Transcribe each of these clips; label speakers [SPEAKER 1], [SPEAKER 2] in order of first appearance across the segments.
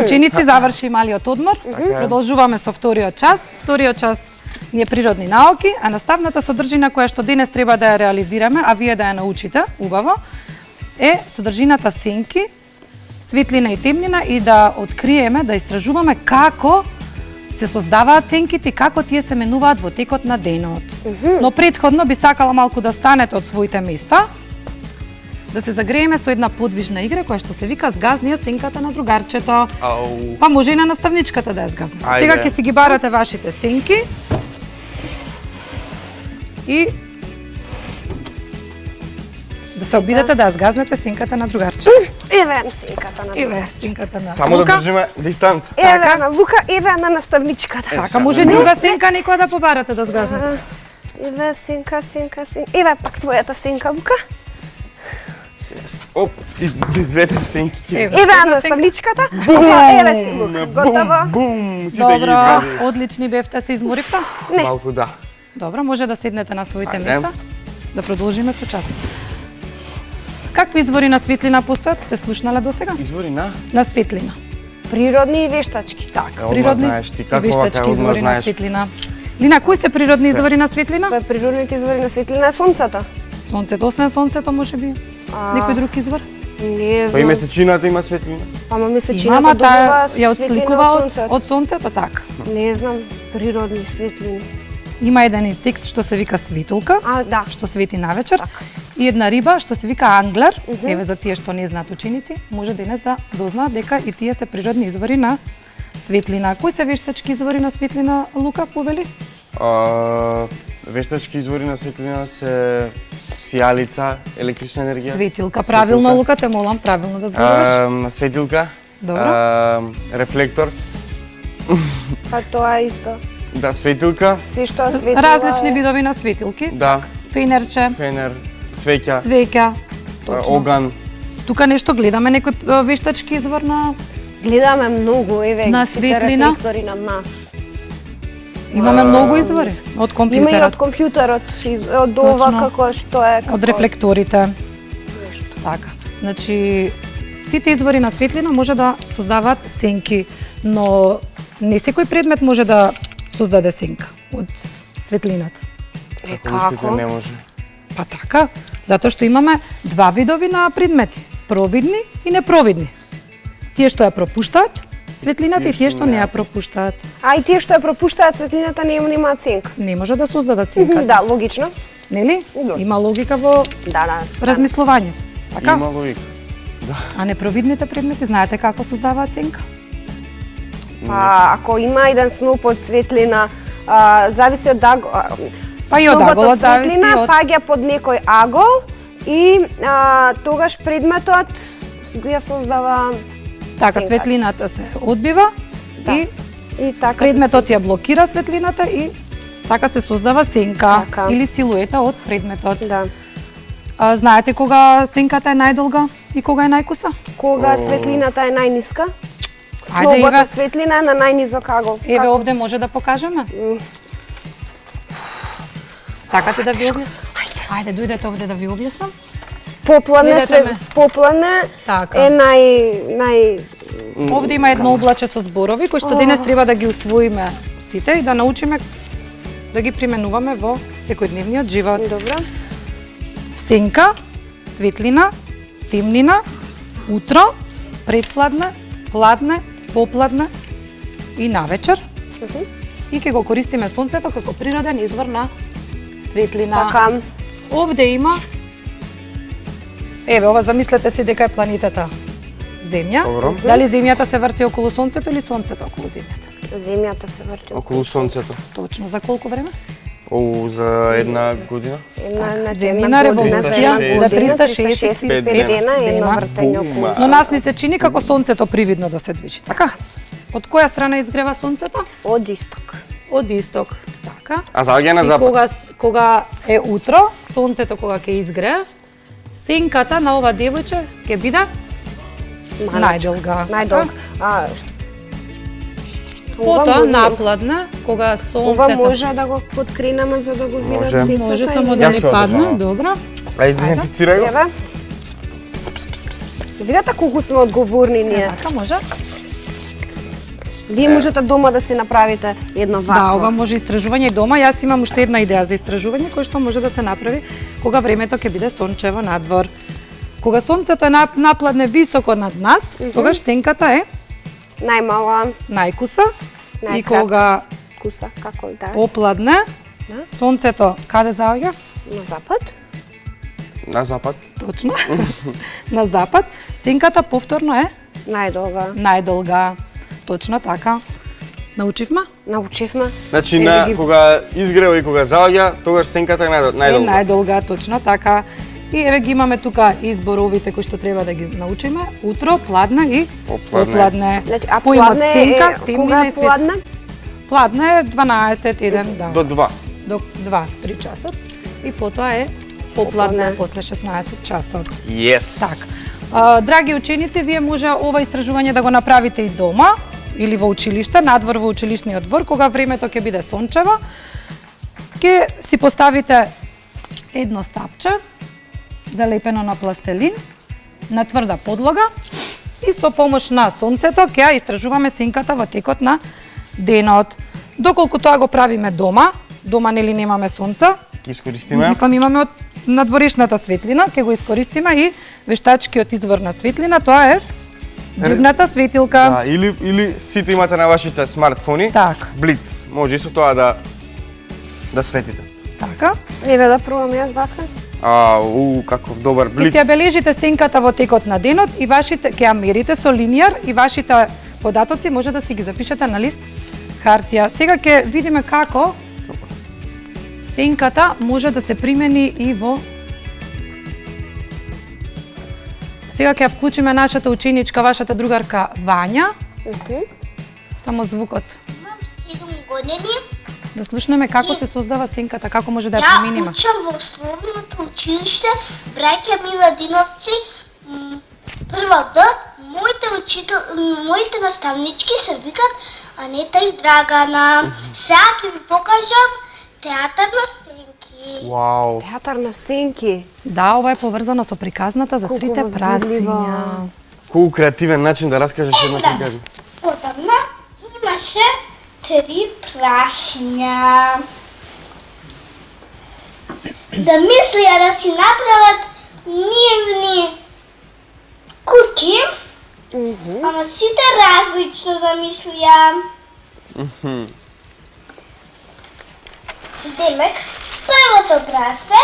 [SPEAKER 1] Ученици, заврши малиот одмор. Продолжуваме со вториот час. Вториот час ни е природни науки, а наставната содржина која што денес треба да ја реализираме, а вие да ја научите убаво, е содржината сенки, светлина и темнина и да откриеме, да истражуваме како се создаваат сенките и како тие се менуваат во текот на денот. Но претходно би сакала малку да станете од своите места, да се загрееме со една подвижна игра која што се вика "Згазни ја сенката на другарчето". Па може и на наставничката да ја згазни. Сега ќе си ги барате вашите сенки и да се обидете да ја згазнете сенката на другарчето.
[SPEAKER 2] Еве сенката на
[SPEAKER 1] Еве сенката на
[SPEAKER 3] Само да држиме дистанца.
[SPEAKER 2] Еве на Лука, еве на наставничката.
[SPEAKER 1] Така, може друга сенка некоја да побарате да згазнете.
[SPEAKER 2] Еве сенка. Еве пак твојата сенка, Лука.
[SPEAKER 3] Оп, и двете сенки.
[SPEAKER 2] Еве наставничката. Еве си Лука. Готово.
[SPEAKER 3] Бум, сите ги
[SPEAKER 1] Добро,
[SPEAKER 3] изгази.
[SPEAKER 1] одлични бевте, се изморивте?
[SPEAKER 3] Малку да.
[SPEAKER 1] Добро, може да седнете на своите
[SPEAKER 3] Ајде.
[SPEAKER 1] места. Да продолжиме со часот. Какви извори на светлина постојат? Сте слушнале досега?
[SPEAKER 3] Извори на?
[SPEAKER 1] На светлина.
[SPEAKER 2] Природни и вештачки.
[SPEAKER 1] Така,
[SPEAKER 3] Одма
[SPEAKER 1] природни
[SPEAKER 3] знаеш ти,
[SPEAKER 1] и
[SPEAKER 3] како
[SPEAKER 1] вештачки
[SPEAKER 3] вака, одма
[SPEAKER 1] извори на
[SPEAKER 3] знаеш.
[SPEAKER 1] светлина. Лина, кои се природни извори на светлина?
[SPEAKER 2] Па природните извори на светлина е сонцето.
[SPEAKER 1] Сонцето, освен сонцето, може би некој друг извор?
[SPEAKER 2] Не
[SPEAKER 3] Па и
[SPEAKER 2] знам.
[SPEAKER 3] месечината има светлина.
[SPEAKER 2] Ама
[SPEAKER 1] Имама
[SPEAKER 2] месечината
[SPEAKER 1] таа
[SPEAKER 2] добива
[SPEAKER 1] ја
[SPEAKER 2] светлина
[SPEAKER 1] отсликува
[SPEAKER 2] од
[SPEAKER 1] од
[SPEAKER 2] сонцето.
[SPEAKER 1] сонцето, така.
[SPEAKER 2] Не знам, природни светлини.
[SPEAKER 1] Има еден инсект што се вика светулка,
[SPEAKER 2] А, да.
[SPEAKER 1] што свети навечер,
[SPEAKER 2] Така.
[SPEAKER 1] и една риба што се вика англер. Еве за тие што не знаат ученици, може денес да дознаат дека и тие се природни извори на светлина. Кои се вештачки извори на светлина, Лука, повели?
[SPEAKER 3] Вештачки извори на светлина се сијалица, електрична енергија.
[SPEAKER 1] Светилка, правилно, Лука, те молам правилно да зборуваш.
[SPEAKER 3] Светилка.
[SPEAKER 1] Добро.
[SPEAKER 3] Рефлектор.
[SPEAKER 2] Па тоа е исто.
[SPEAKER 3] Да, светилка.
[SPEAKER 2] Се што светила...
[SPEAKER 1] Различни видови на светилки.
[SPEAKER 3] Да,
[SPEAKER 1] Фенерче,
[SPEAKER 3] фенер, свеќа,
[SPEAKER 1] свеќа. Точно.
[SPEAKER 3] оган.
[SPEAKER 1] Тука нешто гледаме некој вештачки извор на...
[SPEAKER 2] Гледаме многу, еве,
[SPEAKER 1] На
[SPEAKER 2] сите
[SPEAKER 1] светлина.
[SPEAKER 2] рефлектори над нас.
[SPEAKER 1] Имаме многу извори од
[SPEAKER 2] Има и
[SPEAKER 1] компјутерот,
[SPEAKER 2] од компјутерот, од ова
[SPEAKER 1] Точно.
[SPEAKER 2] како што е, како
[SPEAKER 1] од рефлекторите.
[SPEAKER 2] нешто.
[SPEAKER 1] Така. Значи, сите извори на светлина може да создаваат сенки, но не секој предмет може да создаде сенка од светлината.
[SPEAKER 3] Мислите, не може.
[SPEAKER 1] Па така, затоа што имаме два видови на предмети, провидни и непровидни. Тие што ја пропуштаат светлината и тие што не ја пропуштаат.
[SPEAKER 2] А и тие што ја пропуштаат светлината немаат сенка.
[SPEAKER 1] Не може да создадат сенка.
[SPEAKER 2] Да, логично.
[SPEAKER 1] Нели?
[SPEAKER 2] Да.
[SPEAKER 1] Има логика во
[SPEAKER 2] Да.
[SPEAKER 1] размислувањето. Така?
[SPEAKER 3] Има логика.
[SPEAKER 1] А непровидните предмети знаете како создаваат сенка?
[SPEAKER 2] Па, ако има еден сноп од светлина, зависи од
[SPEAKER 1] Па и од
[SPEAKER 2] снопот
[SPEAKER 1] аголот
[SPEAKER 2] од светлина
[SPEAKER 1] зависи од-
[SPEAKER 2] паѓа под некој агол и тогаш предметот ја создава
[SPEAKER 1] Така,
[SPEAKER 2] сенка.
[SPEAKER 1] светлината се одбива
[SPEAKER 2] Да.
[SPEAKER 1] и
[SPEAKER 2] така
[SPEAKER 1] предметот ја блокира светлината и така се создава сенка
[SPEAKER 2] Така.
[SPEAKER 1] или силуета од предметот.
[SPEAKER 2] Да.
[SPEAKER 1] Знаете кога сенката е најдолга и кога е најкуса?
[SPEAKER 2] Кога светлината е најниска,
[SPEAKER 1] Ајде,
[SPEAKER 2] снопот
[SPEAKER 1] еве.
[SPEAKER 2] од светлина е на најнизок агол.
[SPEAKER 1] Еве
[SPEAKER 2] Како?
[SPEAKER 1] овде може да покажеме. Сакате да ви објаснам? Ајде, дојдете овде да ви објаснам.
[SPEAKER 2] Поплане,
[SPEAKER 1] Следете ме.
[SPEAKER 2] поплане
[SPEAKER 1] Така.
[SPEAKER 2] е нај
[SPEAKER 1] Овде има едно облаче со зборови кои што денес треба да ги усвоиме сите и да научиме да ги применуваме во секојдневниот живот.
[SPEAKER 2] добро.
[SPEAKER 1] Сенка, светлина, темнина, утро, предпладне, пладне, попладне и навечер. И ќе го користиме сонцето како природен извор на светлина.
[SPEAKER 2] Така.
[SPEAKER 1] Овде има еве ова замислете си дека е планетата Земја.
[SPEAKER 3] Добро.
[SPEAKER 1] Дали Земјата се врти околу сонцето или сонцето околу Земјата?
[SPEAKER 2] Земјата се врти
[SPEAKER 3] Околу сонцето.
[SPEAKER 1] Точно за колку време?
[SPEAKER 3] За една година.
[SPEAKER 2] на
[SPEAKER 1] Земјина револуција за 365
[SPEAKER 2] дена е едно
[SPEAKER 1] дена.
[SPEAKER 2] вртење околу.
[SPEAKER 3] Бума.
[SPEAKER 1] Но нас ни се чини како сонцето привидно да се движи, така? Од која страна изгрева сонцето?
[SPEAKER 2] Од исток.
[SPEAKER 1] Од исток, така?
[SPEAKER 3] А заѓа на
[SPEAKER 1] И
[SPEAKER 3] запад.
[SPEAKER 1] кога е утро, сонцето кога ќе изгрее, сенката на ова девојче ќе биде најдолга.
[SPEAKER 2] Најдолг.
[SPEAKER 1] Потоа
[SPEAKER 2] може-
[SPEAKER 1] напладне, кога
[SPEAKER 2] Ова
[SPEAKER 1] сонцето
[SPEAKER 2] може да го подкринеме за да го
[SPEAKER 3] Може.
[SPEAKER 2] видат децата.
[SPEAKER 1] може само
[SPEAKER 2] или-
[SPEAKER 1] да
[SPEAKER 3] Јас
[SPEAKER 1] ни
[SPEAKER 3] ќе
[SPEAKER 1] падне,
[SPEAKER 3] одржам.
[SPEAKER 1] добро.
[SPEAKER 3] А издезинфицирај го?
[SPEAKER 2] Еве. Видете колку сме одговорни ние.
[SPEAKER 1] Така може.
[SPEAKER 2] Вие можете дома да си направите едно
[SPEAKER 1] Да,
[SPEAKER 2] вакво.
[SPEAKER 1] ова може истражување и дома. Јас имам уште една идеја за истражување кој што може да се направи кога времето ќе биде сончево надвор. Кога сонцето е напладне високо над нас, тогаш сенката е
[SPEAKER 2] Најмала
[SPEAKER 1] најкуса и
[SPEAKER 2] Најкратка.
[SPEAKER 1] кога
[SPEAKER 2] куса, како да,
[SPEAKER 1] опладне,
[SPEAKER 2] Да.
[SPEAKER 1] сонцето каде заоѓа?
[SPEAKER 2] на запад.
[SPEAKER 3] На запад.
[SPEAKER 1] Точно. На запад, сенката повторно е
[SPEAKER 2] Најдолга.
[SPEAKER 1] најдолга. Точно така. Научивме?
[SPEAKER 2] Научивме.
[SPEAKER 3] Значи,
[SPEAKER 1] Еве
[SPEAKER 3] на
[SPEAKER 1] ги-
[SPEAKER 3] кога изгрева и кога заоѓа, тогаш сенката е
[SPEAKER 1] Е
[SPEAKER 3] најдолга.
[SPEAKER 1] најдолга, точно така. И еве ги имаме тука изборовите кои што треба да ги научиме. Утро, пладне и
[SPEAKER 3] Опладне.
[SPEAKER 1] опладне.
[SPEAKER 2] Значи, а
[SPEAKER 1] Поимат
[SPEAKER 2] пладне
[SPEAKER 1] сенка,
[SPEAKER 2] е
[SPEAKER 1] темнина
[SPEAKER 2] кога
[SPEAKER 1] и
[SPEAKER 2] е
[SPEAKER 1] свет.
[SPEAKER 2] пладне?
[SPEAKER 1] Пладне е 12, 1, да.
[SPEAKER 3] До 2.
[SPEAKER 1] До 2-3 часот. И потоа е попладне
[SPEAKER 2] Попладне.
[SPEAKER 1] после 16 часот.
[SPEAKER 3] Yes.
[SPEAKER 1] Така. Драги ученици, вие може ова истражување да го направите и дома или во училиште, надвор во училишниот двор, кога времето ќе биде сончево. Ќе си поставите едно стапче залепено на пластелин на тврда подлога и со помош на сонцето ќе ја истражуваме сенката во текот на денот. Доколку тоа го правиме дома нели немаме сонце,
[SPEAKER 3] Ќе искористиме.
[SPEAKER 1] мислам имаме од надворешната светлина, ќе го искористиме и вештачкиот извор на светлина, тоа е џибната светилка.
[SPEAKER 3] Да, или сите имате на вашите смартфони.
[SPEAKER 1] Така.
[SPEAKER 3] Блиц. Може и со тоа да светите.
[SPEAKER 1] Така.
[SPEAKER 2] Еве да пробам јас вака.
[SPEAKER 3] Каков добар
[SPEAKER 1] Ќе
[SPEAKER 3] блиц.
[SPEAKER 1] си ја бележите сенката во текот на денот и вашите ќе ја мерите со линијар и вашите податоци може да си ги запишете на лист хартија. Сега ќе видиме како сенката може да се примени и во Сега ќе ја вклучиме нашата ученичка, вашата другарка Вања. Само звукот.
[SPEAKER 4] Имам 7 години.
[SPEAKER 1] Да слушнеме како се создава сенката, како може да ја
[SPEAKER 4] Ја
[SPEAKER 1] примениме.
[SPEAKER 4] учам во основното училиште Браќа Миладиновци. Прва Б. Моите наставнички се викат Анета и Драгана. Сега ќе ви покажам театар на сенки.
[SPEAKER 3] Вау.
[SPEAKER 2] Театар на сенки.
[SPEAKER 1] Да, ова е поврзано со приказната за
[SPEAKER 2] Колку
[SPEAKER 1] трите
[SPEAKER 2] возбудливо.
[SPEAKER 1] прасиња.
[SPEAKER 3] Колку креативен начин да раскажеш една
[SPEAKER 4] Да.
[SPEAKER 3] приказна.
[SPEAKER 4] Одамна имаше 3 прашиња. Замислија да си направат нивни куќи, ама сите различно замислија. Демек, првото прасе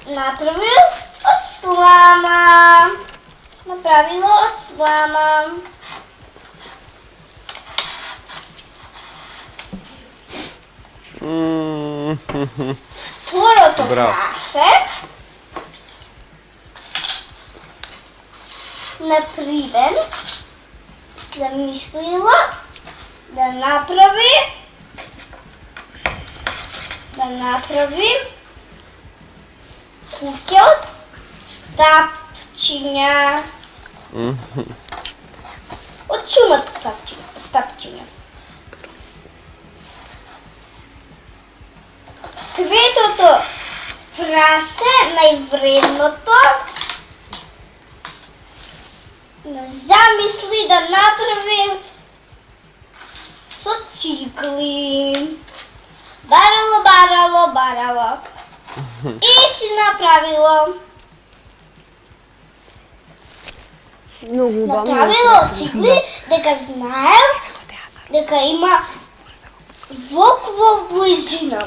[SPEAKER 4] направил од слама. Направило од слама. Второто
[SPEAKER 3] Браво.
[SPEAKER 4] прасе например замислила да направи куќа од стапчиња. Од шумата стапчиња. Третото прасе, највредното, замисли да направи со цикли. Барало. И си направило.
[SPEAKER 2] Многу убаво.
[SPEAKER 4] Направило од цикли дека знаел дека има волк во близина.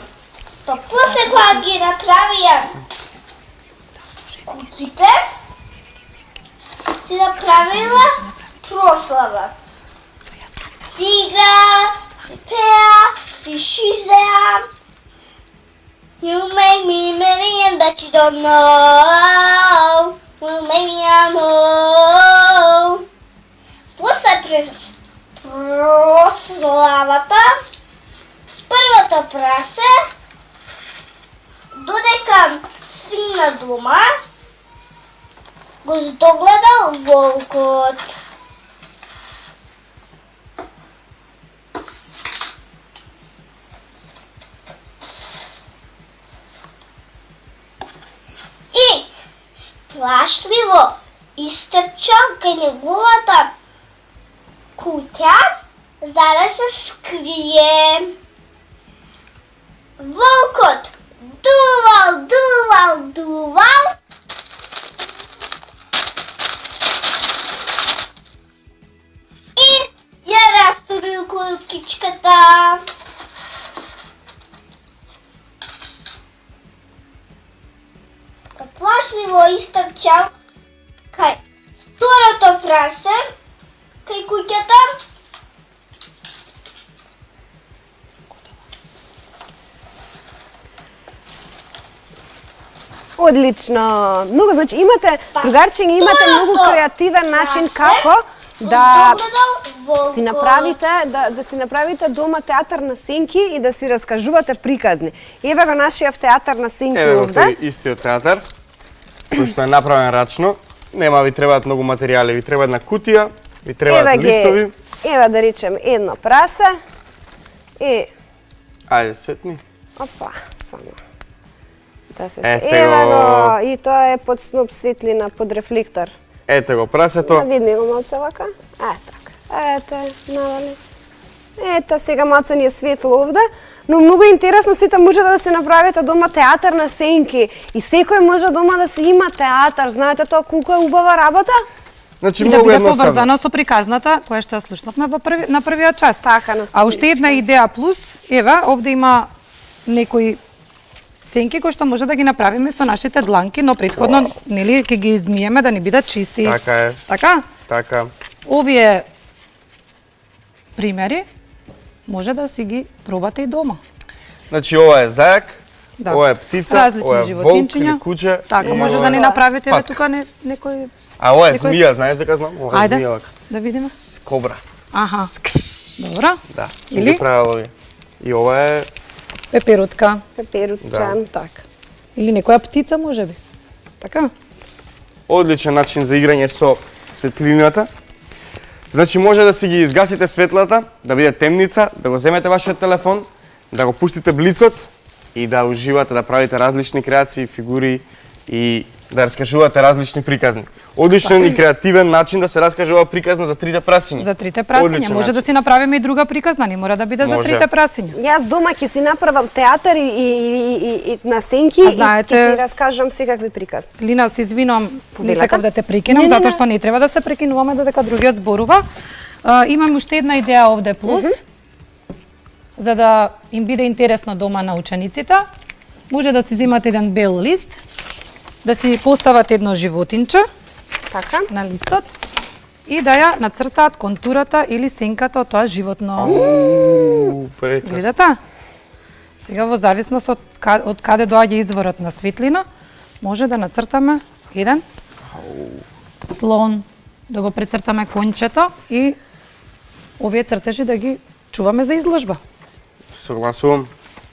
[SPEAKER 4] Па после кога ги направија куците, си направила прослава. Си игра, си пеа, си шизеа. You make me million that you don't know. Will make me know. После прославата, првото прасе, додека стигна дома, го здогледал волкот. плашливо истрчал кај неговата куќа, за да се скрие. Волкот дувал и ја растурил куќичката. Плашливо истрчал кај второто прасе, кај куќата.
[SPEAKER 2] Одлично. Многу, значи имате другарчиња, имате многу креативен начин како да си направите да си направите дома театар на сенки и да си раскажувате приказни. Еве го нашиот театар на сенки
[SPEAKER 3] Еве го
[SPEAKER 2] овде.
[SPEAKER 3] тој истиот театар, кој што е направен рачно. Нема ви требаат многу материјали, ви треба една кутија, ви требаат листови.
[SPEAKER 2] Еве да речем едно прасе и
[SPEAKER 3] Ајде, светни.
[SPEAKER 2] опа, само. Да се
[SPEAKER 3] Ете
[SPEAKER 2] еве
[SPEAKER 3] го.
[SPEAKER 2] го и тоа е под сноп светлина, под рефлектор.
[SPEAKER 3] Ете го прасето.
[SPEAKER 2] Да видни го малце вака. Така. Ете, навали. Ете, сега малце ни е светло овде, но многу интересно сите може да се направите дома театар на сенки и секој може дома да се има театар. Знаете тоа колку е убава работа?
[SPEAKER 3] Значи
[SPEAKER 1] И да
[SPEAKER 3] многу
[SPEAKER 1] биде
[SPEAKER 3] едноставно.
[SPEAKER 1] поврзано со приказната, која што ја слушнавме на првиот час.
[SPEAKER 2] Така,
[SPEAKER 1] А уште една идеја плюс, еве, овде има некои сенки кои што може да ги направиме со нашите дланки, но претходно, нели, ќе ги измиеме да не бидат чисти.
[SPEAKER 3] Така е,
[SPEAKER 1] Така?
[SPEAKER 3] така.
[SPEAKER 1] Овие примери може да си ги пробате и дома.
[SPEAKER 3] Значи ова е зајак,
[SPEAKER 1] Да.
[SPEAKER 3] ова е птица,
[SPEAKER 1] Различни
[SPEAKER 3] ова е волк
[SPEAKER 1] животинчиња.
[SPEAKER 3] или куче.
[SPEAKER 1] Така,
[SPEAKER 3] и
[SPEAKER 1] може
[SPEAKER 3] ова
[SPEAKER 1] да
[SPEAKER 3] е-
[SPEAKER 1] ни направите еве
[SPEAKER 3] Пак.
[SPEAKER 1] тука некој.
[SPEAKER 3] А ова е
[SPEAKER 1] некој-
[SPEAKER 3] змија, знаеш дека знам? Ова е
[SPEAKER 1] Ајде,
[SPEAKER 3] змија вака.
[SPEAKER 1] да видиме.
[SPEAKER 3] Кобра.
[SPEAKER 1] Аха. Добро.
[SPEAKER 3] Да, сум
[SPEAKER 1] Или?
[SPEAKER 3] ги правил овие. И ова е
[SPEAKER 1] Пеперутка.
[SPEAKER 2] Пеперутчан.
[SPEAKER 1] Така. Или некоја птица можеби. Така?
[SPEAKER 3] одличен начин за играње со светлината. Значи може да си ги изгасите светлата, да биде темница, да го земете вашиот телефон, да го пуштите блицот и да уживате, да правите различни креации, фигури и да раскажувате различни приказни. Одличен и креативен начин да се раскажува приказна за трите прасиња.
[SPEAKER 1] За трите прасиња.
[SPEAKER 3] Одличен
[SPEAKER 1] Може да
[SPEAKER 3] начин.
[SPEAKER 1] си направиме и друга приказна, не мора да биде за
[SPEAKER 3] Може.
[SPEAKER 1] трите прасиња.
[SPEAKER 2] Јас дома ќе си направам театар и на сенки
[SPEAKER 1] А
[SPEAKER 2] и
[SPEAKER 1] знаете-
[SPEAKER 2] ќе си раскажам секакви приказни.
[SPEAKER 1] Лина, се извинувам, не
[SPEAKER 2] Повелете.
[SPEAKER 1] сакав да те прекинам,
[SPEAKER 2] Не, не,
[SPEAKER 1] затоа
[SPEAKER 2] не.
[SPEAKER 1] што не треба да се прекинуваме додека другиот зборува. Имам уште една идеја овде плюс, за да им биде интересно дома на учениците. Може да си земате еден бел лист, да си поставате едно животинче
[SPEAKER 2] Така?
[SPEAKER 1] на листот и да ја нацртаат контурата или сенката од тоа животно.
[SPEAKER 3] Прекрасно.
[SPEAKER 1] Гледате? Сега во зависност од каде доаѓа изворот на светлина, може да нацртаме еден слон, да го прецртаме кончето и овие цртежи да ги чуваме за изложба.
[SPEAKER 3] Согласувам.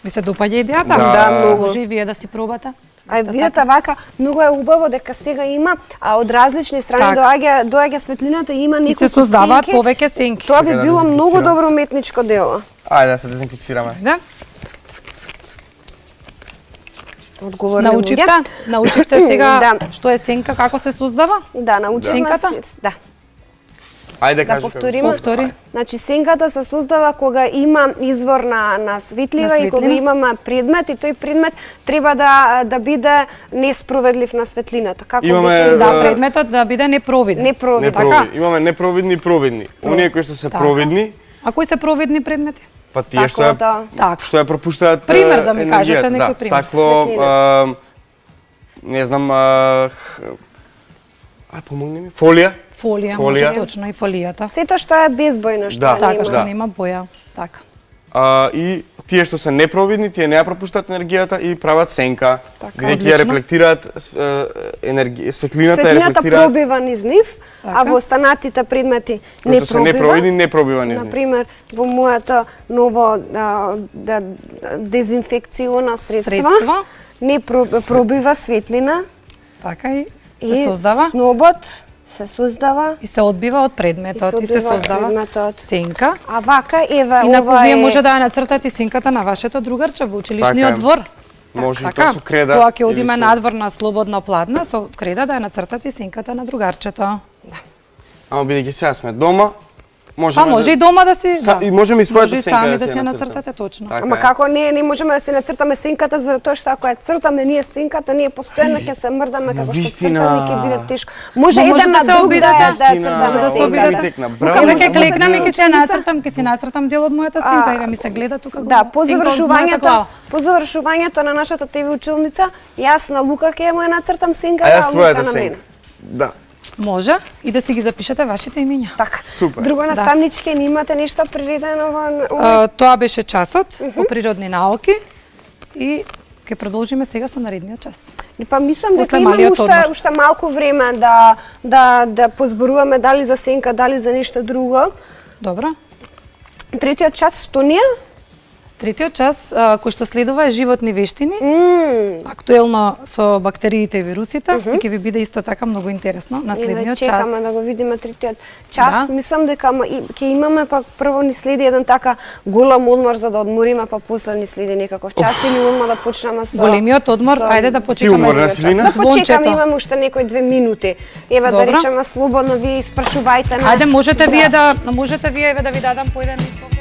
[SPEAKER 1] Ви се допаѓа идејата?
[SPEAKER 3] Да,
[SPEAKER 2] многу.
[SPEAKER 1] Може и вие да си пробате.
[SPEAKER 2] А
[SPEAKER 1] Исто
[SPEAKER 2] видете
[SPEAKER 1] така.
[SPEAKER 2] вака, многу е убаво дека сега има, а од различни страни
[SPEAKER 1] Така.
[SPEAKER 2] доаѓа светлината и има
[SPEAKER 1] И
[SPEAKER 2] некои
[SPEAKER 1] се создаваат повеќе сенки.
[SPEAKER 2] Тоа би
[SPEAKER 3] Така да
[SPEAKER 2] било многу
[SPEAKER 3] дезинфицирам.
[SPEAKER 2] добро уметничко дело.
[SPEAKER 3] Ајде да се дезинфицираме.
[SPEAKER 1] Да?
[SPEAKER 2] Одговорни
[SPEAKER 1] Научивте?
[SPEAKER 2] луѓе.
[SPEAKER 1] Научивте сега
[SPEAKER 2] Да.
[SPEAKER 1] што е сенка, како се создава?
[SPEAKER 2] Да, научивме
[SPEAKER 1] Сенката?
[SPEAKER 2] се. Да.
[SPEAKER 3] Ајде
[SPEAKER 2] Да
[SPEAKER 3] кажи.
[SPEAKER 2] повториме.
[SPEAKER 1] Повтори.
[SPEAKER 2] Значи сенката се создава кога има извор на светлина и кога
[SPEAKER 1] светлина.
[SPEAKER 2] имаме предмет и тој предмет треба да биде неспроведлив на светлината. Како
[SPEAKER 3] Имаме
[SPEAKER 2] беше
[SPEAKER 1] Да,
[SPEAKER 3] за-
[SPEAKER 1] предметот да биде непровиден.
[SPEAKER 2] непровиден.
[SPEAKER 1] Така?
[SPEAKER 3] Непровидни. Имаме непровидни и провидни. Оние кои што се
[SPEAKER 1] Така.
[SPEAKER 3] провидни,
[SPEAKER 1] А кои се провидни предмети?
[SPEAKER 3] па тие што ја
[SPEAKER 2] Стаклото.
[SPEAKER 1] Така.
[SPEAKER 3] што ја пропуштаат
[SPEAKER 1] Пример да ми
[SPEAKER 3] енергијата.
[SPEAKER 1] кажете, некој
[SPEAKER 3] Да,
[SPEAKER 1] пример.
[SPEAKER 3] стакло,
[SPEAKER 2] Светлина.
[SPEAKER 3] не знам, помогни ми. Фолија.
[SPEAKER 1] Фолија,
[SPEAKER 3] Фолија.
[SPEAKER 1] може точно и фолијата.
[SPEAKER 2] Сето што е безбојно, што
[SPEAKER 3] Да.
[SPEAKER 1] Така
[SPEAKER 2] нема.
[SPEAKER 1] што нема боја. Така.
[SPEAKER 3] И тие што се непровидни, тие не ја пропуштаат енергијата и прават сенка. Бидејќи ја
[SPEAKER 1] одлично.
[SPEAKER 3] рефлектираат светлината ја
[SPEAKER 2] Светлината
[SPEAKER 3] рефлектира.
[SPEAKER 2] пробива низ нив, а
[SPEAKER 1] Така.
[SPEAKER 2] во останатите предмети
[SPEAKER 3] Кои
[SPEAKER 2] не
[SPEAKER 3] што се
[SPEAKER 2] пробива.
[SPEAKER 3] непровидни, не пробива низ нив.
[SPEAKER 2] Например, во моето ново дезинфекциона средство не пробива светлина
[SPEAKER 1] Така и се
[SPEAKER 2] и
[SPEAKER 1] создава
[SPEAKER 2] снобот се создава,
[SPEAKER 1] и се одбива од предметот и се
[SPEAKER 2] одбива од
[SPEAKER 1] создава
[SPEAKER 2] предметот.
[SPEAKER 1] сенка.
[SPEAKER 2] А вака, еве,
[SPEAKER 1] Инаку
[SPEAKER 2] ова
[SPEAKER 1] вие
[SPEAKER 2] е...
[SPEAKER 1] може да ја нацртате сенката на вашето другарче во училишниот
[SPEAKER 3] Така е.
[SPEAKER 1] двор.
[SPEAKER 3] Може и
[SPEAKER 1] Така,
[SPEAKER 3] тоа со креда.
[SPEAKER 1] кога ќе
[SPEAKER 3] или
[SPEAKER 1] одиме
[SPEAKER 3] со-
[SPEAKER 1] надвор на слободна пладна, со креда да ја нацртате сенката на другарчето.
[SPEAKER 3] Ама бидејќи сега сме дома,
[SPEAKER 1] Па
[SPEAKER 3] можеме
[SPEAKER 1] може и дома да си,
[SPEAKER 3] И можеме и својата
[SPEAKER 1] може и
[SPEAKER 3] сенка
[SPEAKER 1] сами
[SPEAKER 3] да
[SPEAKER 1] да
[SPEAKER 3] си
[SPEAKER 1] си ја
[SPEAKER 3] ја
[SPEAKER 1] нацртате точно.
[SPEAKER 3] Така
[SPEAKER 2] Ама
[SPEAKER 3] е.
[SPEAKER 2] како не можеме да си нацртаме сенката, затоа што ако ја цртаме ние сенката, ние постојано ќе се мрдаме како што
[SPEAKER 3] Навистина.
[SPEAKER 2] цртаме ќе биде тешко. Може
[SPEAKER 1] Ма може
[SPEAKER 2] еден
[SPEAKER 1] да
[SPEAKER 2] на
[SPEAKER 1] се
[SPEAKER 2] друг да
[SPEAKER 1] обидете.
[SPEAKER 2] ја
[SPEAKER 3] Навистина,
[SPEAKER 2] цртаме
[SPEAKER 1] да се
[SPEAKER 2] сенката.
[SPEAKER 1] обидете.
[SPEAKER 3] Браво,
[SPEAKER 1] Еве
[SPEAKER 3] може
[SPEAKER 1] ќе
[SPEAKER 3] да
[SPEAKER 1] клекнам и
[SPEAKER 3] биде
[SPEAKER 1] ќе ќе нацртам дел од мојата сенка, еве ми се гледа тука.
[SPEAKER 2] Да, по
[SPEAKER 1] сенка од мојата
[SPEAKER 2] завршувањето,
[SPEAKER 1] глава.
[SPEAKER 2] по завршувањето на нашата ТВ училница, јас на Лука ќе му ја нацртам
[SPEAKER 3] А
[SPEAKER 2] сенката,
[SPEAKER 3] јас
[SPEAKER 2] а Лука
[SPEAKER 3] твојата
[SPEAKER 2] на мене.
[SPEAKER 3] сенка. Да.
[SPEAKER 1] Може и да си ги запишете вашите имиња.
[SPEAKER 2] Така.
[SPEAKER 3] Супер.
[SPEAKER 2] Друго наставничке, не имате нешто приредено во
[SPEAKER 1] Тоа беше часот по природни науки и ќе продолжиме сега со наредниот час.
[SPEAKER 2] Па мислам дека
[SPEAKER 1] После
[SPEAKER 2] имаме
[SPEAKER 1] малиот одмор.
[SPEAKER 2] уште малку време да позборуваме дали за сенка, дали за нешто друго.
[SPEAKER 1] Добро.
[SPEAKER 2] Третиот час што ни е?
[SPEAKER 1] Третиот час кој што следува е животни вештини, актуелно со бактериите и вирусите и ќе ви биде исто така многу интересно на следниот час.
[SPEAKER 2] Чекаме да го видиме третиот час.
[SPEAKER 1] Да.
[SPEAKER 2] Мислам дека ќе имаме пак прво ни следи еден така голем одмор за да одмориме, па после ни следи некаков час или одма да почнеме со
[SPEAKER 1] Големиот одмор, ајде да почекаме.
[SPEAKER 3] Ти уморна си, Лина?
[SPEAKER 2] Да почекаме,
[SPEAKER 1] Звончето.
[SPEAKER 2] имаме уште некои 2 минути. Еве да
[SPEAKER 1] Добро.
[SPEAKER 2] речеме слободно, вие испрашувајте ме.
[SPEAKER 1] Ајде можете вие еве да ви дадам по еден лист.